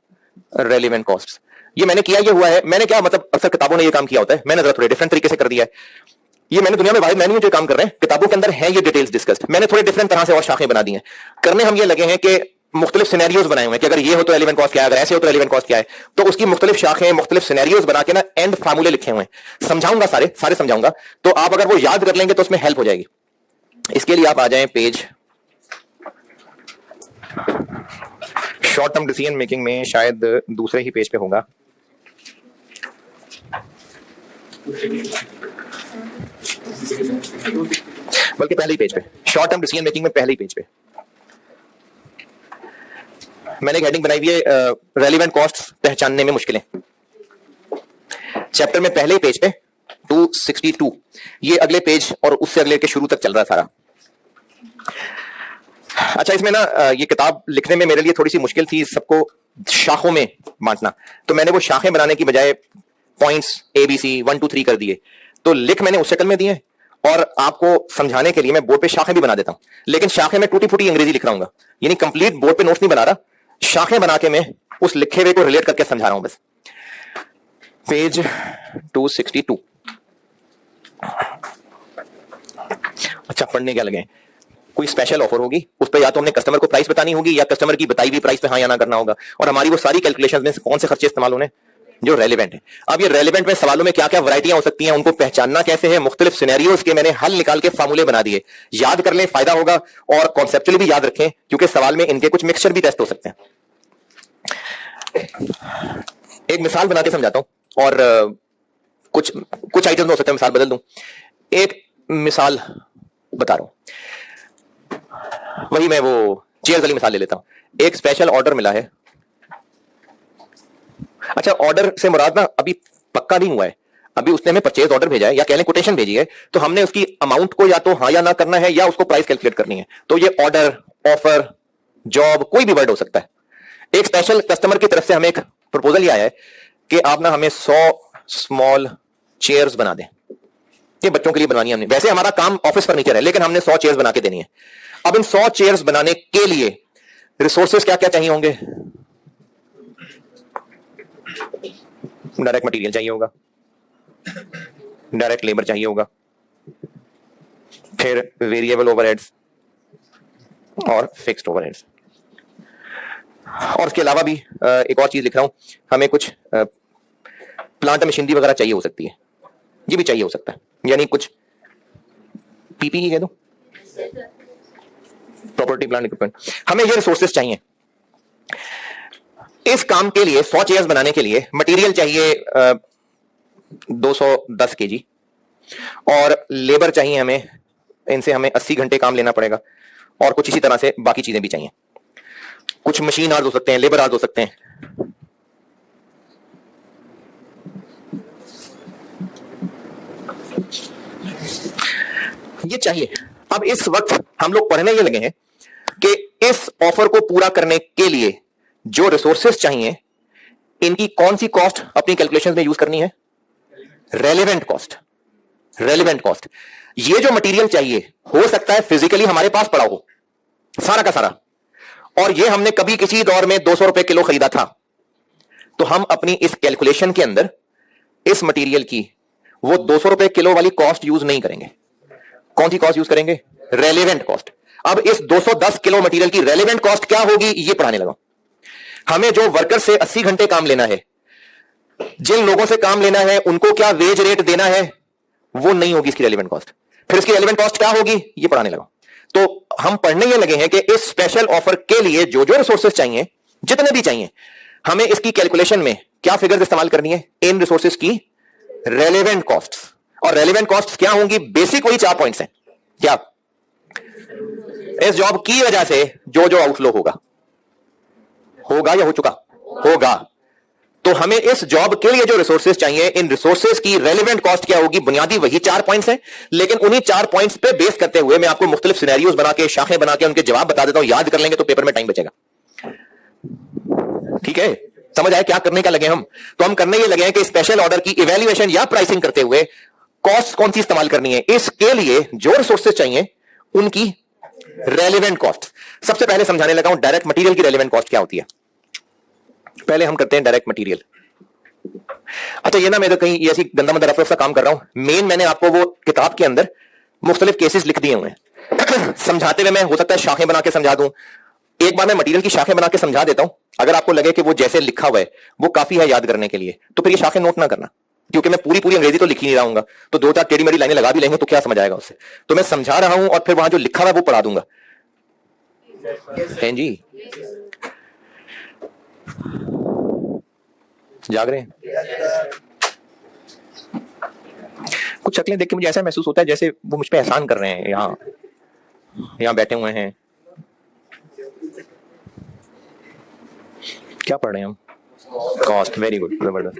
रेलेवेंट कॉस्ट। ये मैंने किया, ये हुआ है, मैंने क्या मतलब अक्सर किताबों ने ये काम किया होता है, मैंने जरा थोड़े डिफरेंट तरीके से कर दिया है। ये मैंने दुनिया में वाहिद मैंने जो काम कर रहे हैं, किताबों के अंदर है ये डिटेल्स डिस्कस्ड, मैंने थोड़े डिफरेंट तरह से और शाखें बना दी हैं। करने हम ये लगे हैं कि मुख्तलिफ सिनेरियोज बनाए हुए हैं कि अगर ये हो तो रेलेवेंट कॉस्ट क्या है, अगर ऐसे हो तो रेलेवेंट कॉस्ट क्या है, तो उसकी मुख्तलिफ शाखें, मुख्तलिफ सिनेरियोज बना के ना एंड फार्मूले लिखे हुए हैं। समझाऊंगा, सारे समझाऊंगा, तो आप अगर वो याद कर लेंगे तो उसमें हेल्प हो जाएगी। इसके लिए आप आ जाएं page, short term decision making में शायद दूसरे ही पेज पे होगा, बल्कि पहले ही पेज पे, शॉर्ट टर्म डिसीजन मेकिंग में पहले ही पेज पे मैंने एक हेडिंग बनाई हुई है, रेलेवेंट कॉस्ट पहचानने में मुश्किलें। चैप्टर में पहले ही पेज पे 262, ये अगले पेज और उससे अगले के शुरू तक चल रहा है सारा। अच्छा, इसमें ना ये किताब लिखने में मेरे लिए थोड़ी सी मुश्किल थी सबको शाखों में बांटना, तो मैंने वो शाखें बनाने की बजाय पॉइंट्स ABC 1 2 3 कर दिए। तो लिख मैंने उस शक्ल में दिए, और आपको समझाने के लिए मैं बोर्ड पे शाखें भी बना देता हूं, लेकिन शाखें में टूटी फूटी अंग्रेजी लिख रहा हूं, यानी कंप्लीट बोर्ड पे नोट्स नहीं बना रहा, शाखें बना के मैं उस लिखे हुए को रिलेट करके समझा रहा हूं बस। पेज 262। अच्छा, पढ़ने क्या लगे, कोई स्पेशल ऑफर होगी, उस पर या तो हमने कस्टमर को प्राइस बतानी होगी या कस्टमर की बताई हुई प्राइस पे हाँ या ना करना होगा, और हमारी वो सारी कैलकुलेशंस में से कौन से खर्चे इस्तेमाल होने जो रेलेवेंट है। अब ये रेलेवेंट में सवालों में क्या क्या वैरायटियां हो सकती हैं, उनको पहचानना कैसे है, मुख्तलिफ सिनेरियोज के मैंने हल निकाल के फार्मूले बना दिए, याद कर लें फायदा होगा, और कॉन्सेप्चुअली भी याद रखें क्योंकि सवाल में इनके कुछ मिक्सचर भी टेस्ट हो सकते हैं। एक मिसाल बना के समझाता हूं, और कुछ आइटम हो सकते हैं, मिसाल बदल दूं। एक मिसाल बता रहा हूं, वही मैं वो चेयर वाली मिसाल ले लेता हूं। एक स्पेशल ऑर्डर मिला है। अच्छा, ऑर्डर से मुराद ना अभी पक्का नहीं हुआ है, अभी उसने हमें परचेज ऑर्डर भेजा है या कह लें कोटेशन भेजी है, तो हमने उसकी अमाउंट को या तो हाँ या ना करना है या उसको प्राइस कैलकुलेट करनी है। तो ये ऑर्डर, ऑफर, जॉब, कोई भी वर्ड हो सकता है। एक स्पेशल कस्टमर की तरफ से हमें एक प्रपोजल ये आया है कि आप ना हमें 100 स्मॉल चेयर्स बना दें, ये बच्चों के लिए बनवानी है हमने। वैसे हमारा काम ऑफिस फर्नीचर है, लेकिन हमने 100 चेयर्स बना के देनी है। अब इन 100 चेयर्स बनाने के लिए रिसोर्सेज क्या क्या चाहिए होंगे? डायरेक्ट मटेरियल चाहिए होगा, डायरेक्ट लेबर चाहिए होगा, फिर वेरिएबल ओवरहेड्स और फिक्स्ड ओवरहेड्स, और उसके अलावा भी एक और चीज लिख रहा हूं, हमें कुछ प्लांट मशीनरी वगैरह चाहिए हो सकती है, ये भी चाहिए हो सकता है, यानी कुछ पीपीई कह दो, प्रॉपर्टी प्लांट इक्विपमेंट। हमें ये रिसोर्सेज चाहिए। इस काम के लिए 100 चेयर्स बनाने के लिए मटेरियल चाहिए 210 केजी, और लेबर चाहिए हमें, इनसे हमें 80 घंटे काम लेना पड़ेगा, और कुछ इसी तरह से बाकी चीजें भी चाहिए। कुछ मशीन आर्स हो सकते हैं, लेबर आर्स हो सकते हैं। ये चाहिए। अब इस वक्त हम लोग पढ़ने ये लगे हैं कि इस ऑफर को पूरा करने के लिए जो रिसोर्सेस चाहिए, इनकी कौन सी कॉस्ट अपनी कैलकुलेशंस में यूज करनी है? Relevant cost. Relevant cost. ये जो मटेरियल चाहिए हो सकता है फिजिकली हमारे पास पड़ा हो सारा का सारा, और ये हमने कभी किसी दौर में 200 रुपए किलो खरीदा था, तो हम अपनी इस कैलकुलेशन के अंदर इस मटेरियल की वो 200 रुपए किलो वाली कॉस्ट यूज नहीं करेंगे। कौन सी कॉस्ट यूज करेंगे? Relevant cost. अब इस 210 किलो मटेरियल की रेलेवेंट कॉस्ट क्या होगी, ये पढ़ाने लगा। हमें जो वर्कर से 80 घंटे काम लेना है, जिन लोगों से काम लेना है, उनको क्या वेज रेट देना है, वो नहीं होगी इसकी रेलेवेंट कॉस्ट। फिर इसकी रेलेवेंट कॉस्ट क्या होगी, ये पढ़ाने लगा। तो हम पढ़ने ये लगे हैं कि इस स्पेशल ऑफर के लिए जो जो रिसोर्सेज चाहिए, जितने भी चाहिए, हमें इसकी कैलकुलेशन में क्या फिगर्स इस्तेमाल करनी है? इन रिसोर्सेज की रेलेवेंट कॉस्ट्स। और रेलेवेंट कॉस्ट्स क्या होंगी? बेसिक वही 4 पॉइंट्स हैं। क्या? इस जॉब की वजह से जो जो आउटफ्लो होगा या हो चुका होगा, तो हमें इस जॉब के लिए जो रिसोर्सेज चाहिए, इन रिसोर्सेज की रेलेवेंट कॉस्ट क्या होगी? बुनियादी वही 4 पॉइंट्स हैं, लेकिन उन्हीं 4 पॉइंट्स पे बेस करते हुए मैं आपको मुख्तलिफ सिनेरियोज बना के, शाखें बना के उनके जवाब बता देता हूं। याद कर लेंगे तो पेपर में टाइम बचेगा। ठीक है, समझ आए क्या करने का लगे हम? तो हम करने ये लगे हैं कि स्पेशल ऑर्डर की इवैल्यूएशन या प्राइसिंग करते हुए कॉस्ट कौन सी इस्तेमाल करनी है, इसके लिए जो रिसोर्सेज चाहिए उनकी रेलेवेंट कॉस्ट। सबसे पहले समझाने लगा हूं डायरेक्ट मटेरियल की रेलेवेंट कॉस्ट क्या होती है। पहले हम करते हैं डायरेक्ट मटेरियल। अच्छा, ये ना मैं तो कहीं ऐसी गंदा मंदा रफ सा काम कर रहा हूं। मेन मैंने आपको वो किताब के अंदर मुख्तलिफ केसेस लिख दिए हुए हैं। समझाते हुए मैं हो सकता है शाखें बना के समझा दूं। एक बार मैं मटेरियल की शाखें बना के समझा देता हूं। अगर आपको लगे कि वो जैसे लिखा हुआ है वो काफी है याद करने के लिए, तो फिर ये शाखें नोट ना करना, क्योंकि मैं पूरी अंग्रेजी तो लिख ही नहीं रहा हूं। तो 2-4 टेढ़ी मेढ़ी लाइनें लगा भी लेंगे तो क्या समझ आएगा उससे? तो मैं समझा रहा हूं और फिर वहां जो लिखा हुआ है वो पढ़ा दूंगा। हैं जी, जाग रहे हैं? कुछ शक्लें देख के मुझे ऐसा महसूस होता है जैसे वो मुझ पे एहसान कर रहे हैं। यहां बैठे हुए हैं। क्या पढ़ रहे हैं हम? कॉस्ट। वेरी गुड, जबरदस्त।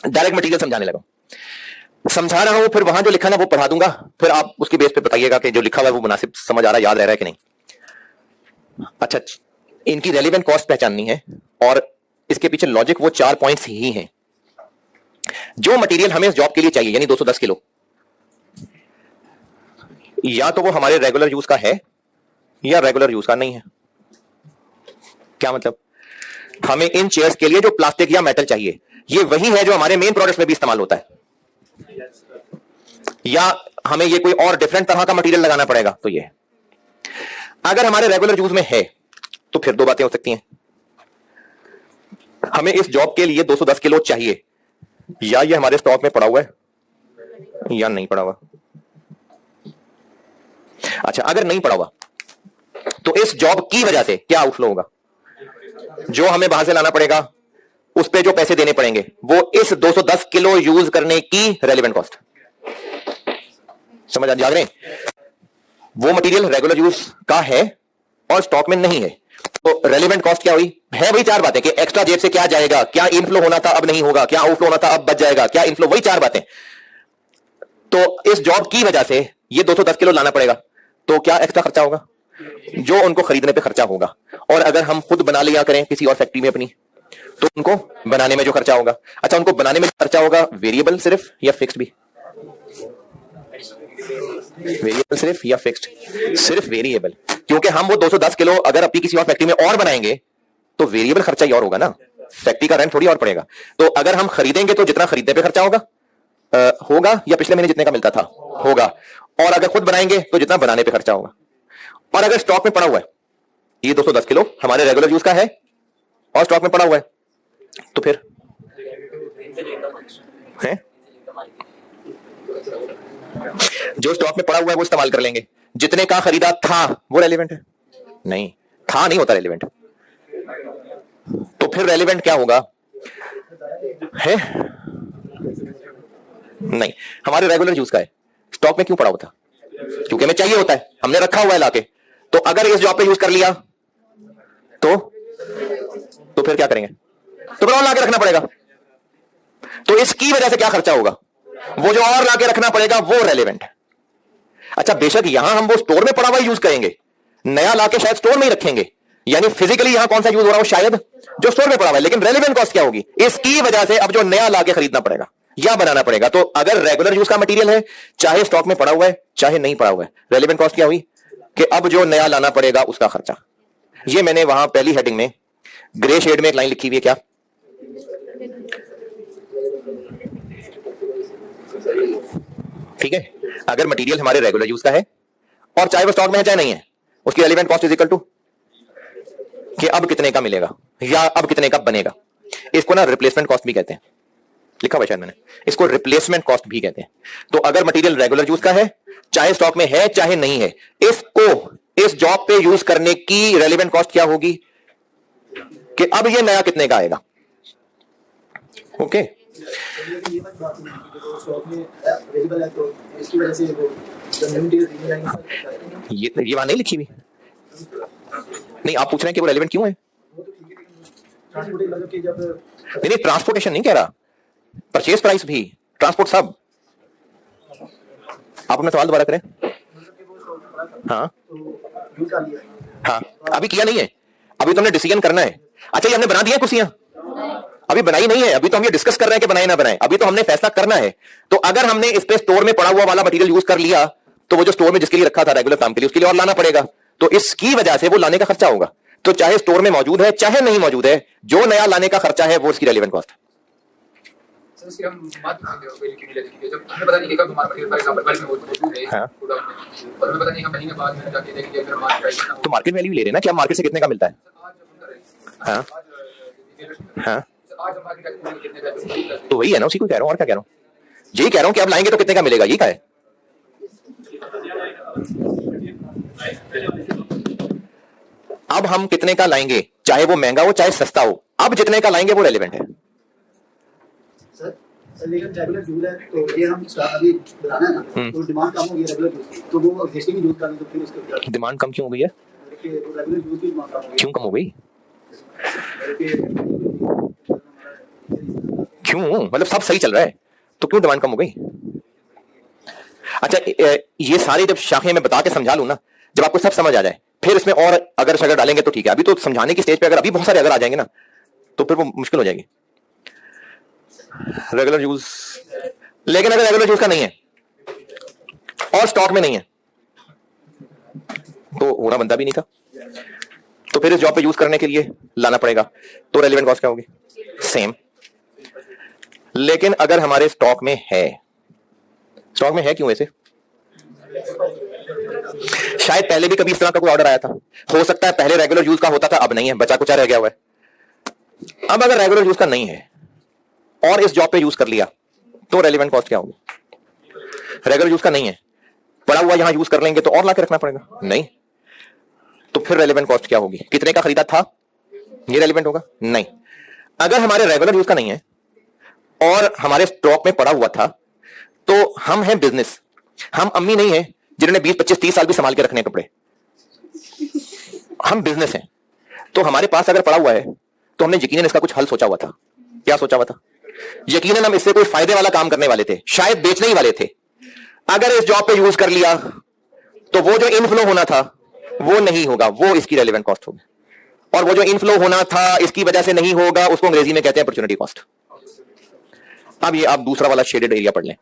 डायरेक्ट मटेरियल समझाने लगा, समझा रहा हूं, फिर वहां जो लिखा ना वो पढ़ा दूंगा। फिर आप उसके बेस पे बताइएगा कि जो लिखा हुआ है वो मुनासिब समझ आ रहा है, याद रह रहा है कि नहीं। अच्छा, इनकी रेलेवेंट कॉस्ट पहचाननी है और इसके पीछे लॉजिक वो 4 पॉइंट्स ही हैं। जो मटेरियल हमें इस जॉब के लिए चाहिए, यानी 210 किलो, या तो वो हमारे रेगुलर यूज का है या रेगुलर यूज का नहीं है। क्या मतलब? हमें इन चेयर्स के लिए जो प्लास्टिक या मेटल चाहिए, ये वही है जो हमारे मेन प्रोडक्ट्स में भी इस्तेमाल होता है, या हमें ये कोई और डिफरेंट तरह का मटेरियल लगाना पड़ेगा? तो ये अगर हमारे रेगुलर यूज में है तो फिर 2 बातें हो सकती हैं। हमें इस जॉब के लिए 210 किलो चाहिए, या ये हमारे स्टॉक में पड़ा हुआ है या नहीं पड़ा हुआ। अच्छा, अगर नहीं पड़ा हुआ तो इस जॉब की वजह से क्या आउटफ्लो होगा? जो हमें बाहर से लाना पड़ेगा, उस पे जो पैसे देने पड़ेंगे, वो इस 210 किलो यूज करने की रेलेवेंट कॉस्ट। समझ आ जा रहे हैं? वो मटेरियल रेगुलर यूज का है और स्टॉक में नहीं है, तो रेलेवेंट कॉस्ट क्या हुई? है वही 4 बातें कि एक्स्ट्रा जेब से क्या जाएगा, क्या इनफ्लो होना था अब नहीं होगा, क्या आउटफ्लो होना था अब बच जाएगा, क्या इनफ्लो, वही 4 बातें। तो इस जॉब की वजह से ये 210 किलो लाना पड़ेगा, तो क्या एक्स्ट्रा खर्चा होगा? जो उनको खरीदने पे खर्चा होगा। और अगर हम खुद बना लिया करें किसी और फैक्ट्री में अपनी, तो उनको बनाने में जो खर्चा होगा, अच्छा उनको बनाने में खर्चा होगा वेरिएबल सिर्फ या फिक्स्ड भी? वेरिएबल सिर्फ या फिक्स्ड? सिर्फ वेरिएबल, क्योंकि हम वो 210 किलो अगर अपनी किसी और फैक्ट्री में और बनाएंगे तो वेरिएबल खर्चा ही और होगा ना, फैक्ट्री का रेंट थोड़ी और पड़ेगा। तो अगर हम खरीदेंगे तो जितना खरीदने पे खर्चा होगा या पिछले महीने जितने का मिलता था होगा, और अगर खुद बनाएंगे तो जितना बनाने पे खर्चा होगा। और अगर स्टॉक में पड़ा हुआ है ये 210 किलो हमारे रेगुलर यूज का है और स्टॉक में पड़ा हुआ है, तो फिर है जो स्टॉक में पड़ा हुआ है वो इस्तेमाल कर लेंगे। जितने का खरीदा था वो रेलेवेंट है? नहीं, था नहीं होता रेलेवेंट। तो फिर रेलेवेंट क्या होगा? है नहीं, हमारे रेगुलर यूज का है, स्टॉक में क्यों पड़ा हुआ था? क्योंकि हमें चाहिए होता है, हमने रखा हुआ है लाके। तो अगर इस जॉब पे यूज कर लिया तो फिर क्या करेंगे? तो फिर और लाके रखना पड़ेगा। तो इसकी वजह से क्या खर्चा होगा? वो जो और लाके रखना पड़ेगा वो रेलेवेंट है। अच्छा, बेशक यहां हम वो स्टोर में पड़ा हुआ यूज करेंगे, नया लाके शायद स्टोर में ही रखेंगे, यानी फिजिकली यहां कौन सा यूज हो रहा हो? शायद जो स्टोर में पड़ा हुआ है। लेकिन रेलेवेंट कॉस्ट क्या होगी? इसकी वजह से अब जो नया लाके खरीदना पड़ेगा या बनाना पड़ेगा। तो अगर रेगुलर यूज का मटेरियल है, चाहे स्टॉक में पड़ा हुआ है चाहे नहीं पड़ा हुआ है, रेलेवेंट कॉस्ट क्या हुई? कि अब जो नया लाना पड़ेगा उसका खर्चा। ये मैंने वहां पहली हेडिंग में ग्रे शेड में एक लाइन लिखी हुई है, क्या? ठीक है, अगर मटेरियल हमारे रेगुलर यूज का है और चाहे वो स्टॉक में है चाहे नहीं है, उसकी relevant cost is equal to कि अब कितने का मिलेगा या अब कितने का बनेगा। इसको ना रिप्लेसमेंट कॉस्ट भी कहते हैं। लिखा हुआ है शायद मैंने, इसको रिप्लेसमेंट कॉस्ट भी कहते हैं। तो अगर मटेरियल रेगुलर यूज का है, चाहे स्टॉक में है चाहे नहीं है, इसको इस जॉब पे यूज करने की रेलेवेंट कॉस्ट क्या होगी कि अब ये नया कितने का आएगा। ओके ये बात नहीं लिखी हुई नहीं, आप पूछ रहे हैं कि वो रेलेवेंट क्यों है? नहीं ट्रांसपोर्टेशन नहीं कह रहा, परचेज प्राइस भी, ट्रांसपोर्ट सब। आप अपना सवाल दोबारा करें। हाँ हाँ अभी किया नहीं है, अभी तो हमने डिसीजन करना है। अच्छा ये हमने बना दिया कुर्सियां? अभी बनाई नहीं है, अभी तो हम ये डिस्कस कर रहे हैं कि बनाए ना बनाए, अभी तो हमने फैसला करना है। तो अगर हमने इस पे स्टोर में पड़ा हुआ वाला मटेरियल यूज कर लिया तो वो जो स्टोर में जिसके लिए रखा था रेगुलर काम के लिए, उसके लिए और लाना पड़ेगा, तो इसकी वजह से वो लाने का खर्चा होगा। तो चाहे स्टोर में मौजूद है चाहे नहीं मौजूद है, जो नया लाने का खर्चा है वो उसकी रेलेवेंट कॉस्ट है। तो मार्केट वैल्यू ले रहे हैं ना कि आप मार्केट से कितने का मिलता है। हाँ हाँ तो वही है ना, उसी को कह रहा हूँ, और क्या कह रहा हूँ, यही कह रहा हूँ कि आप लाएंगे तो कितने का मिलेगा, यही का है। अब हम कितने का लाएंगे, चाहे वो महंगा हो चाहे सस्ता हो, अब जितने का लाएंगे वो रेलेवेंट है। लेकिन रेगुलर यूज है तो ये हम अभी बताना है ना, तो डिमांड कम हो गई रेगुलर यूज की, तो वो एग्जिस्टिंग यूज करने तो फिर उसको क्या डिमांड कम क्यों हो गई है? रेगुलर यूज की डिमांड कम हो गई, क्यों कम हो गई? क्यों मतलब सब सही चल रहा है तो क्यों डिमांड कम हो गई? अच्छा ये सारी जब शाखें मैं बता के समझा लूं ना, जब आपको सब समझ आ जाए, फिर इसमें और अगर शगर डालेंगे तो ठीक है। अभी तो समझाने की स्टेज पे अगर अभी बहुत सारे अगर आ जाएंगे ना तो फिर वो मुश्किल हो जाएगी। रेगुलर यूज, लेकिन अगर रेगुलर यूज का नहीं है और स्टॉक में नहीं है तो होना बनता भी नहीं था, तो फिर इस जॉब पे यूज करने के लिए लाना पड़ेगा, तो रेलेवेंट कॉस्ट क्या होगी? सेम। लेकिन अगर हमारे स्टॉक में है, स्टॉक में है क्यों ऐसे? शायद पहले भी कभी इस तरह का कोई ऑर्डर आया था, हो सकता है पहले रेगुलर यूज का होता था, अब नहीं है, बचा कुचा रह गया हुआ है। अब अगर रेगुलर यूज का नहीं है और इस जॉब पे यूज कर लिया तो रेलेवेंट कॉस्ट क्या होगी? रेगुलर यूज का नहीं है, पड़ा हुआ यहां यूज कर लेंगे तो और लाके रखना पड़ेगा, नहीं, तो फिर रेलेवेंट कॉस्ट क्या होगी? कितने का खरीदा था ये रेलेवेंट होगा? नहीं। अगर हमारे रेगुलर यूज का नहीं है और हमारे स्टॉक में पड़ा हुआ था, तो हम हैं बिजनेस, हम अम्मी नहीं है जिन्होंने 20 25 30 साल भी संभाल के रखने कपड़े, हम बिजनेस हैं। तो हमारे पास अगर पड़ा हुआ है तो हमने यकीनन इसका कुछ हल सोचा हुआ था। क्या सोचा हुआ था? यकीनन हम इससे कोई फायदे वाला काम करने वाले थे, शायद बेचने ही वाले थे। अगर इस जॉब पे यूज कर लिया तो वो जो इनफ्लो होना था वो नहीं होगा, वो इसकी रेलेवेंट कॉस्ट होगी। और वो जो इनफ्लो होना था इसकी वजह से नहीं होगा, उसको अंग्रेजी में कहते हैं अपॉर्चुनिटी कॉस्ट। अब ये आप दूसरा वाला शेडेड एरिया पढ़ लें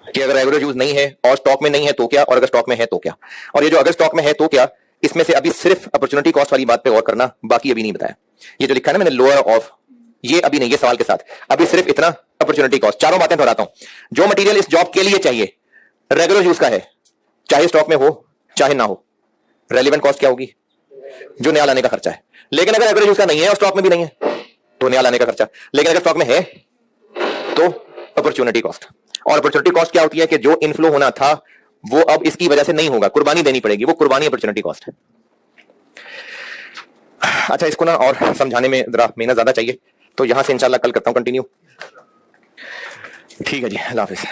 कि अगर रेगुलर यूज नहीं है और स्टॉक में नहीं है तो क्या, और अगर स्टॉक में है तो क्या। और ये जो अगर स्टॉक में है तो क्या, इसमें से अभी सिर्फ अपॉर्चुनिटी कॉस्ट वाली बात पे गौर करना, बाकी अभी नहीं बताया। ये जो लिखा है ना मैंने लोअर ऑफ, ये अभी नहीं, ये सवाल के साथ अभी सिर्फ इतना अपॉर्चुनिटी कॉस्ट। चारों बातें दोहराता हूं, जो मटेरियल इस जॉब के लिए चाहिए रेगुलर यूज का है, चाहे स्टॉक में हो चाहे ना हो, रेलेवेंट कॉस्ट क्या होगी? जो नया लाने का खर्चा है। लेकिन अगर रेगुलर यूज का नहीं है और स्टॉक में भी नहीं है तो नया लाने का खर्चा। लेकिन अगर स्टॉक में है तो अपॉर्चुनिटी कॉस्ट। और अपॉर्चुनिटी कॉस्ट क्या होती है कि जो इनफ्लो होना था वो अब इसकी वजह से नहीं होगा, कुर्बानी देनी पड़ेगी, वो कुर्बानी अपॉर्चुनिटी कॉस्ट है। अच्छा इसको ना और समझाने में जरा मेहनत ज्यादा चाहिए, तो यहां से इंशाल्लाह कल करता हूं कंटिन्यू। ठीक है जी, अल्लाह हाफिज।